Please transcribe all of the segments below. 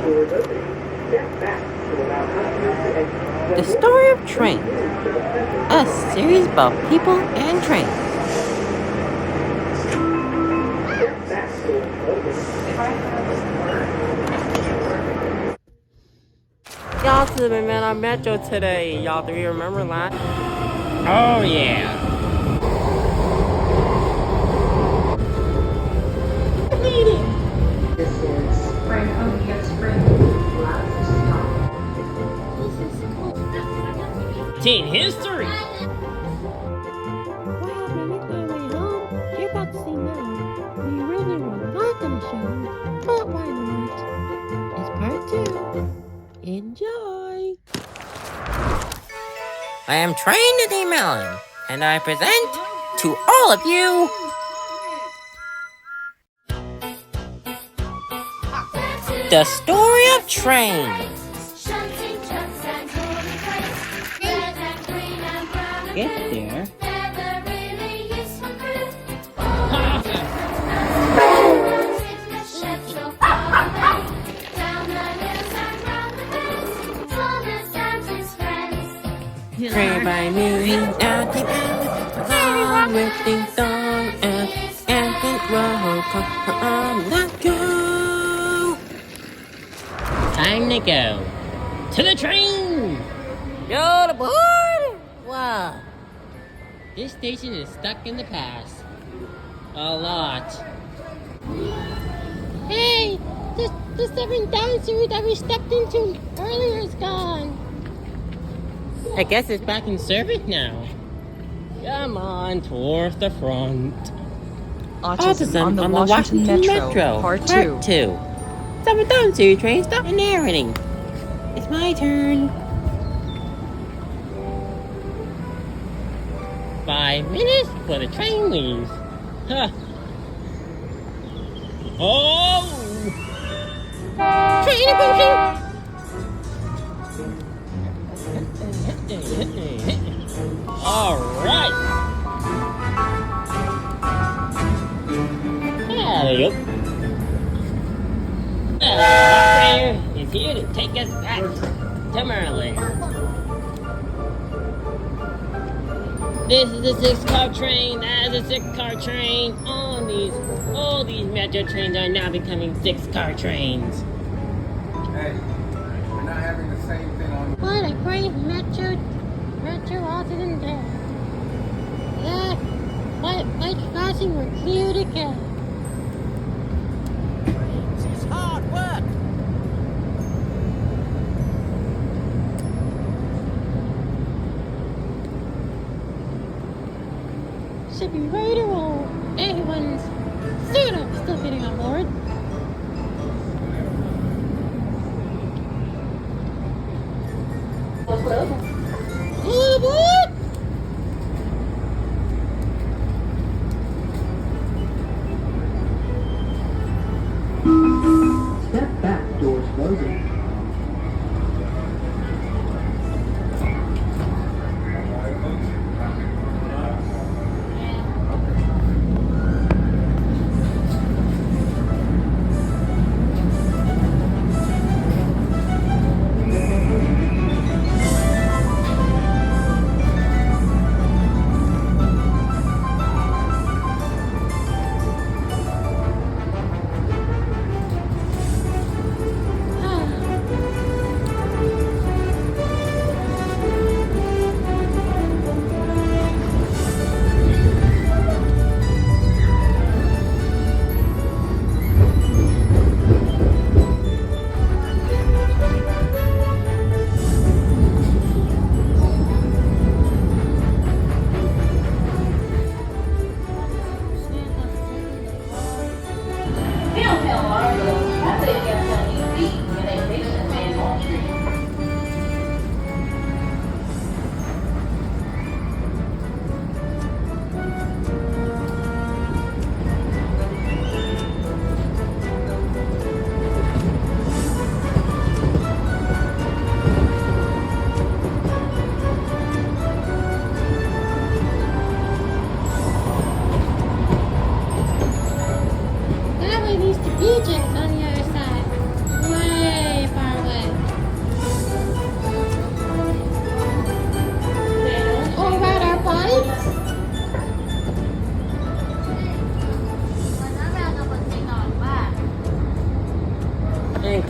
The Story of Trains, a series about people and trains. Autism and man, I met you today. Y'all, do you remember that? Oh yeah. Teen history. Wow, baby, on my way home, you're about to see now. We really were not gonna show you, but why not? It's part 2. Enjoy! I am trained in emailing, and I present to all of you the story of trains. Get there. Train by me, out the along with ding dong and roll, let's go. Time to go. To the train! Go to board. Wow. This station is stuck in the past. A lot. Hey! The 7,000 series that we stepped into earlier is gone. I guess it's back in service now. Come on, towards the front. Autism on the Washington Metro, Part 2. 7,000 series train stop and narrating. It's my turn. 5 minutes before the train leaves. Huh. Oh! Train approaching. Alright! Hello. The operator is here to take us back to Merlin. This is a 6-car train. That is a 6-car train. All these metro trains are now becoming 6-car trains. Hey, we're not having the same thing on. What a great metro autism day. That white crossing were clear to go. It's hard work. Should be ready to roll. Everyone's sort of still getting on board. All aboard! Step back, doors closing.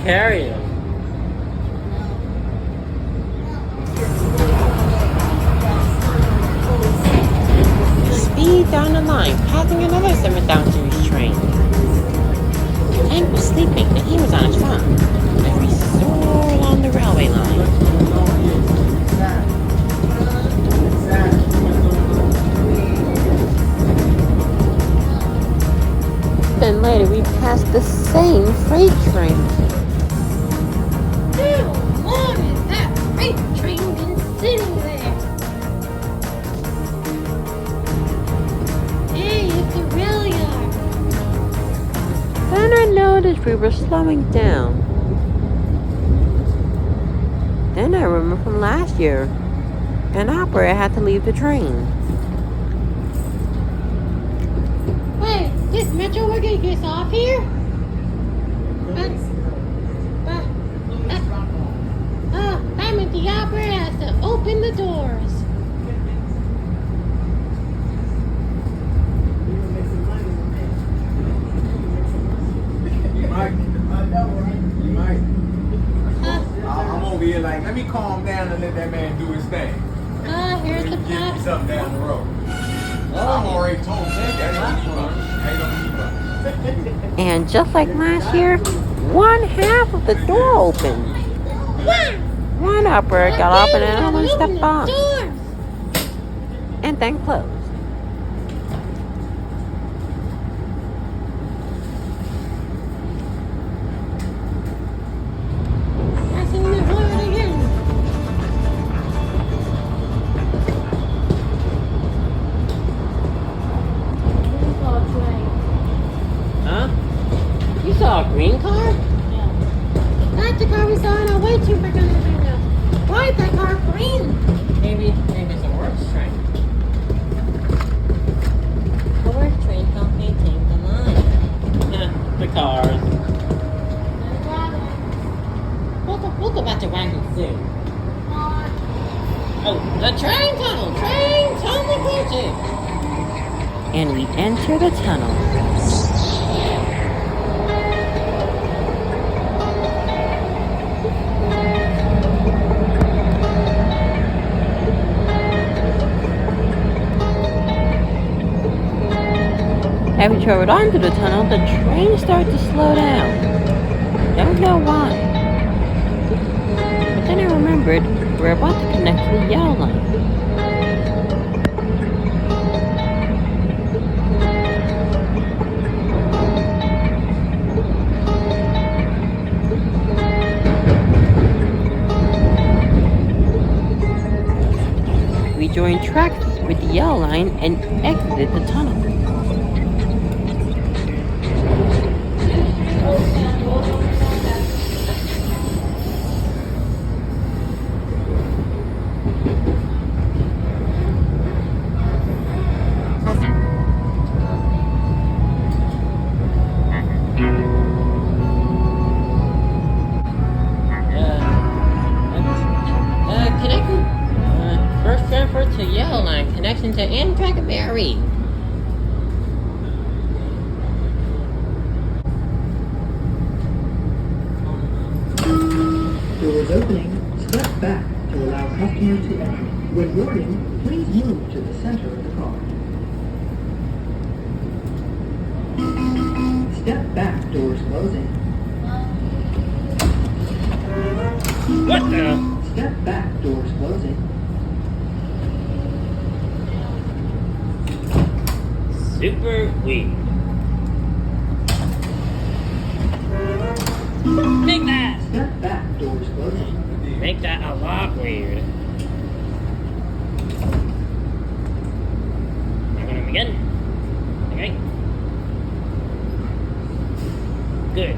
carry him. Speed down the line, passing another 7,000 series train. Hank was sleeping and he was on his phone as we soared along the railway line. Then later we passed the same freight train. How long has that freight train been sitting there? Hey, it's a rail yard. Then I noticed we were slowing down. Then I remember from last year, an operator had to leave the train. Wait, this metro worker gets off here? That means the operator has to open the doors. You might. I'm over here like, let me calm down and let that man do his thing. Here's the Give me pop. something down the road. I'm already told you that ain't gonna keep up. And just like last year, one half of the door opened. One operator got up and another one stepped on. And then closed. Pressing the door again. Huh? You saw a green car? That's the car we saw on our way to Virginia. Why is that car green? Maybe it's a works train. The work train company changed the line. Yeah, the cars. We'll go back to wagon soon. Oh, the train tunnel! Train tunnel glitching! And we enter the tunnel. As we traveled onto the tunnel, the train started to slow down. Don't know why. But then I remembered we're about to connect to the yellow line. We joined tracks with the yellow line and exited the tunnel. First transfer to yellow line, connection to Amtrak Berry. Doors opening. Step back to allow customers to enter. When boarding, please move to the center of the car. Step back, doors closing. What the? Step back, doors closing. Super weird. Make that! Step back, doors closing. Make that a lot weird. I'm gonna begin. Okay. Good.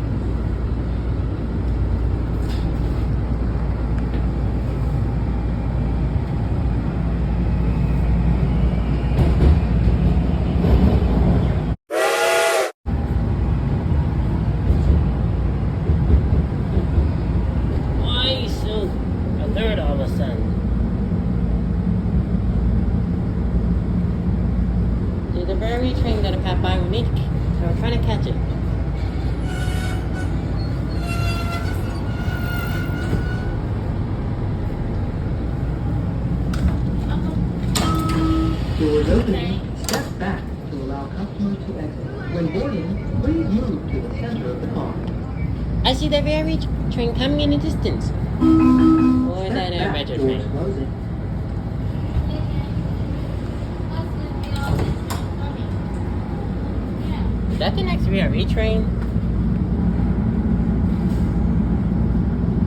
Why are you so alert all of a sudden? loading, step back to allow customer to exit. When boarding, please move to the center of the car. I see the very train coming in the distance. Or Step that back, metro doors train. closing. Is that the next VRE train?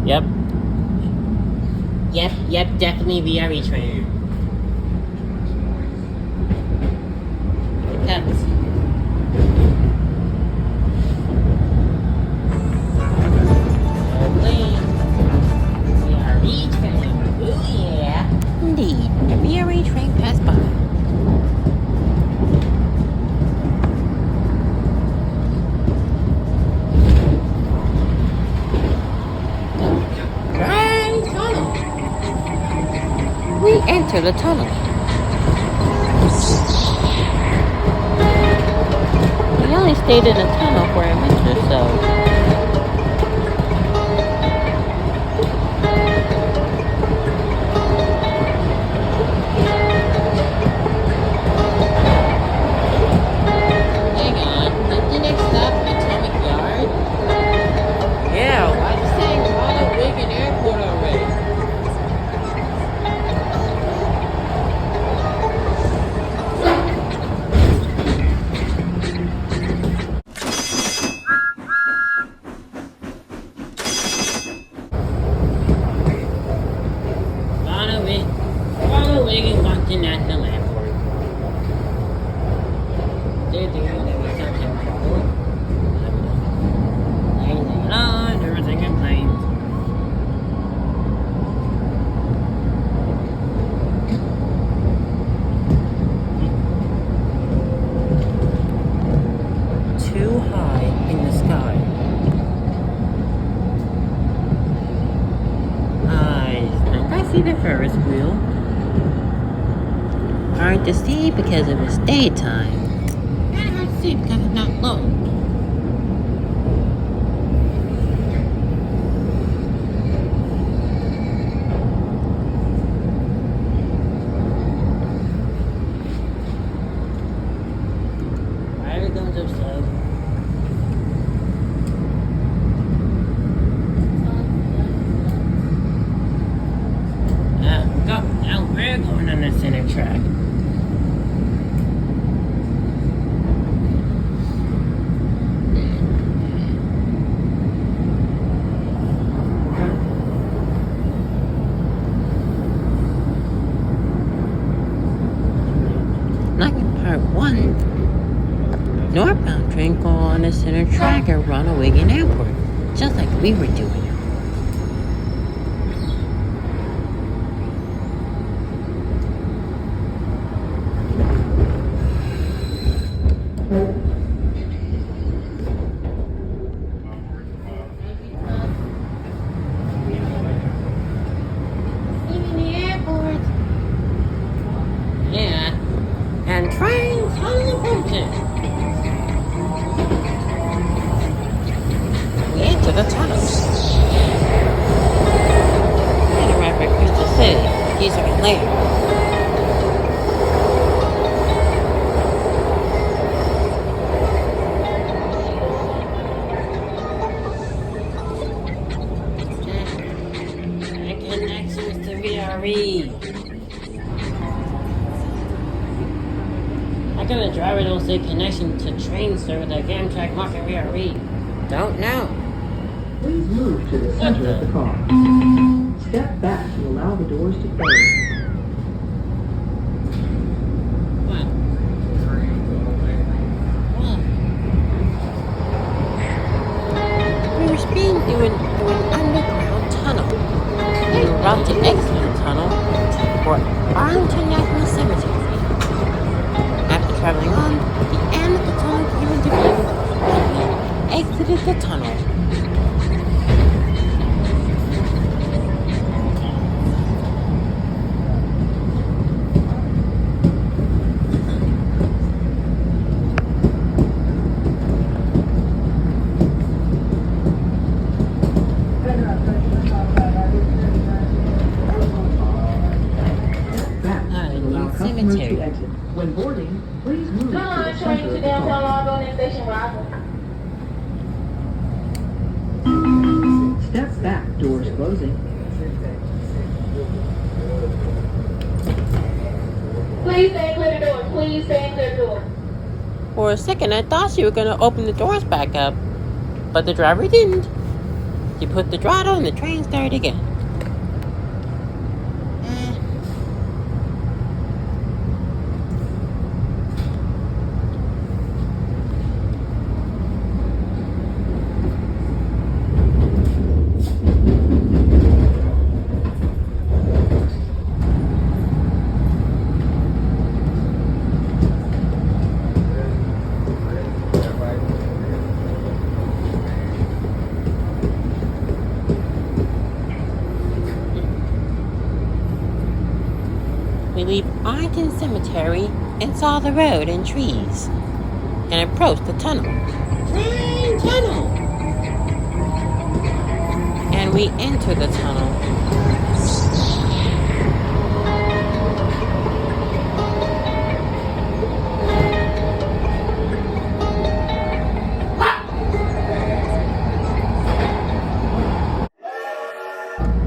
Yep. Yep, definitely VRE train. Pets. VRE train. Ooh yeah. Indeed, a VRA train passed by. Grand tunnel. We enter the tunnel. We only stayed in the tunnel for a minute or so. Hang on. Is the next stop Atomic Yard? Yeah, why is it saying Ronald Reagan Airport already? Ronald Reagan International Airport. They're doing everything trouble. Anything on, everything in planes. Too high in the sky. I think I see the Ferris wheel. Hard to see because it was daytime. And hard to see because it's not low. Fire comes up slow. Now we're going on the center track. Like in part 1, northbound train go on the center track at Ronald Reagan Airport, just like we were doing. Leaving the airport. Yeah. And trains on the approaching. We enter the tunnels. And arrive at Crystal City a few seconds later. And connections to VRE. How come the driver don't say connection to train service at Amtrak Market VRE? Don't know. Please move to the center of the car. Step back to allow the doors to close. What? What? We were speeding through an underground tunnel. We were about to exit the tunnel for Arlington National Cemetery. After traveling on, the end of the tunnel came into view and we exited the tunnel. Step back to allow customers Cemetery. to exit. When boarding, please move to the Train center to of the downtown car. Longboat Station Rockland. Step back, doors closing. Please stay clear the doors. Please stay clear the doors. For a second, I thought she was going to open the doors back up, but the driver didn't. She put the throttle and the train started again. We leave Arlington Cemetery and saw the road and trees, and approached the tunnel. Train tunnel! And we entered the tunnel.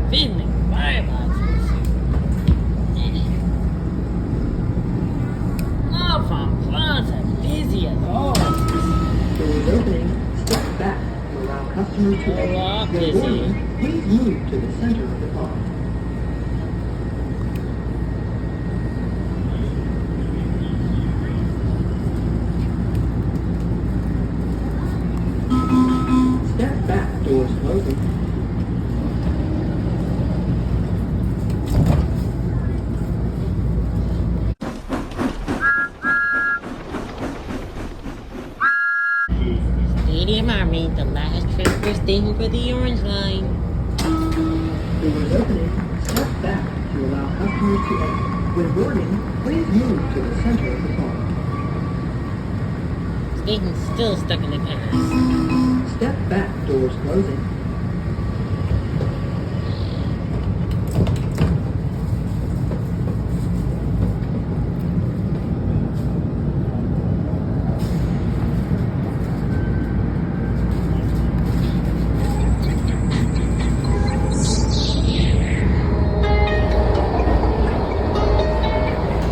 Feeling fireboxes. Oh, from Plaza, busy as always. Doors opening. Step back to allow customers to Oh, wow, exit. When busy. boarding, please move to the center of the car. Step back, doors closing. Stadium Army, the last transfer station for the Orange Line. Doors opening. Step back to allow customers to exit. When boarding, please move to the center of the car. Station's still stuck in the past. Step back, doors closing.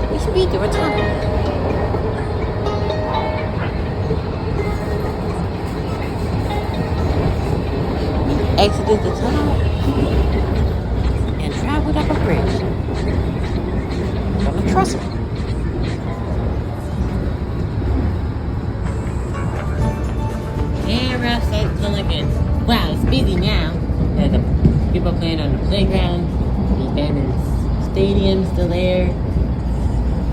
We speed through a tunnel. We exited the tunnel and traveled up a bridge from a trestle. And we're outside the tunnel again. Wow, it's busy now. There's people playing on the playground. The abandoned stadium still there.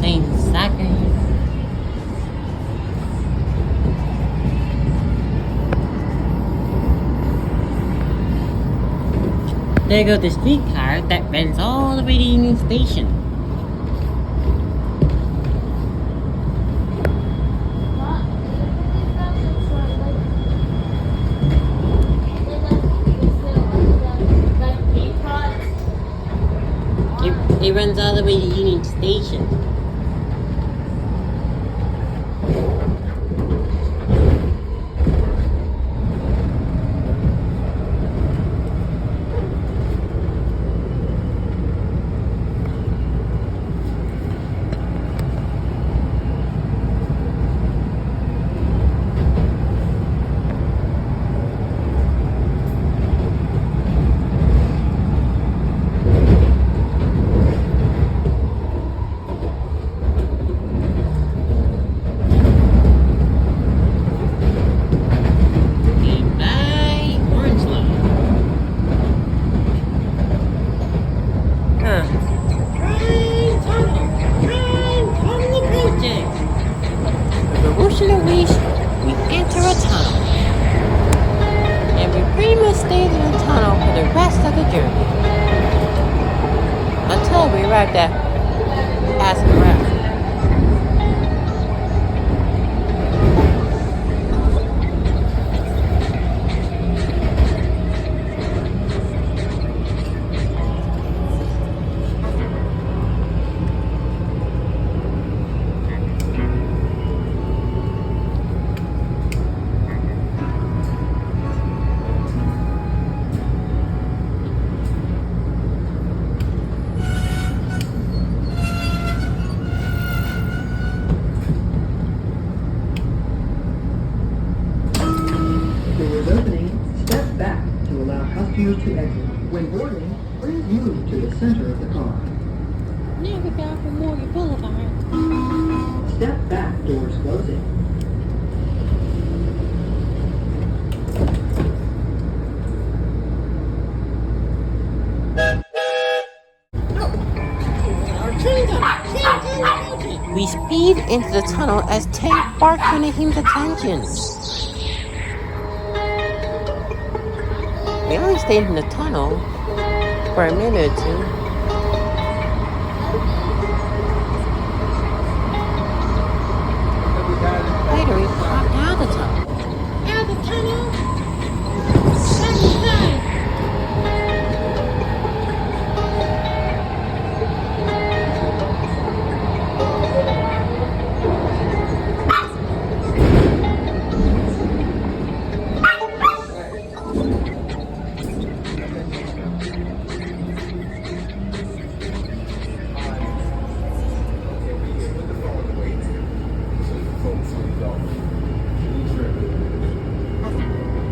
Playing soccer. There goes the streetcar that runs all the way to Union Station. It runs all the way to Union Station. Goodbye, Orange Line. Train tunnel approaching. With the whoosh and a wheeze, we enter a tunnel. And we pretty much stayed in the tunnel for the rest of the journey. Until we arrived at Aspen Rock. you to exit. When boarding, please move to the center of the car. Now we're back from Morgan Boulevard. Step back, doors closing. We speed into the tunnel as Tank barks for Naheem's attention. We only stayed in the tunnel for a minute or two. Later, we popped out the tunnel. Out the tunnel. Back inside.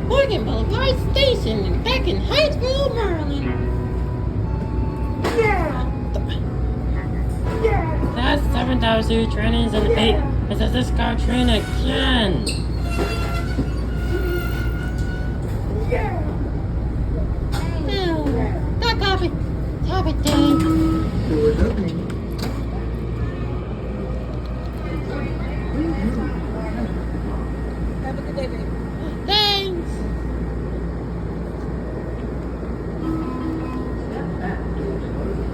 Morgan Boulevard Station back in Hyattsville, Maryland. That's 7,000 trainings and 8. This is this car train again. Oh, that copy. Top it, Dave. Doors opening. Thanks. Step back, doors closing.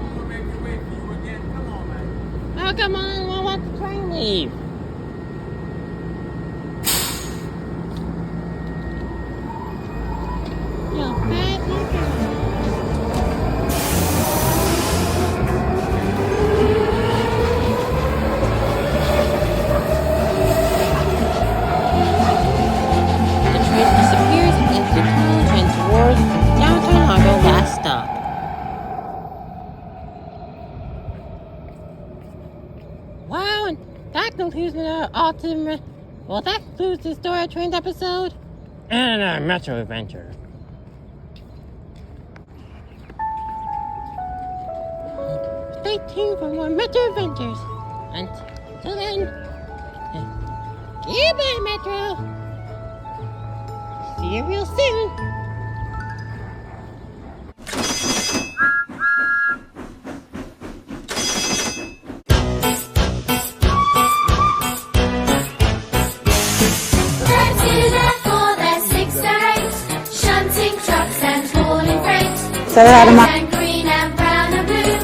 I'm gonna make you wait for you again. Come on, man. Oh, come on. I want the train to leave. Yo, fat you go. The train disappears into the tunnel and towards downtown Chicago last stop. Wow, and that concludes our autism. Well, that concludes the Story Trains episode. And a Metro adventure. Stay tuned for more Metro adventures. Until then, goodbye, Metro. See you real soon. Let's do that for their 6 or 8, shunting trucks and hauling freight. And green and brown and blue,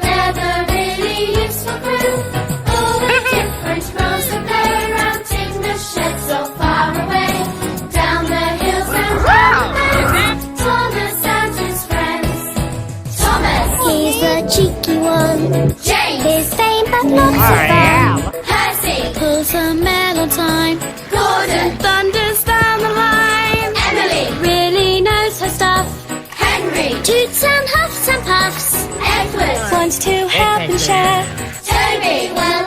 they're the really useful crew. All the different roles that go around timber sheds so far away. Down the hills and round the bends, Thomas and his friends. Thomas, He's a cheeky one. James, His fame but lots of fun. Percy, Pulls a mail on time. Gordon, Thunders down the line. Emily, Really knows her stuff. Henry, Toots and huffs and puffs. Edward, Wants to help and share. Toby, well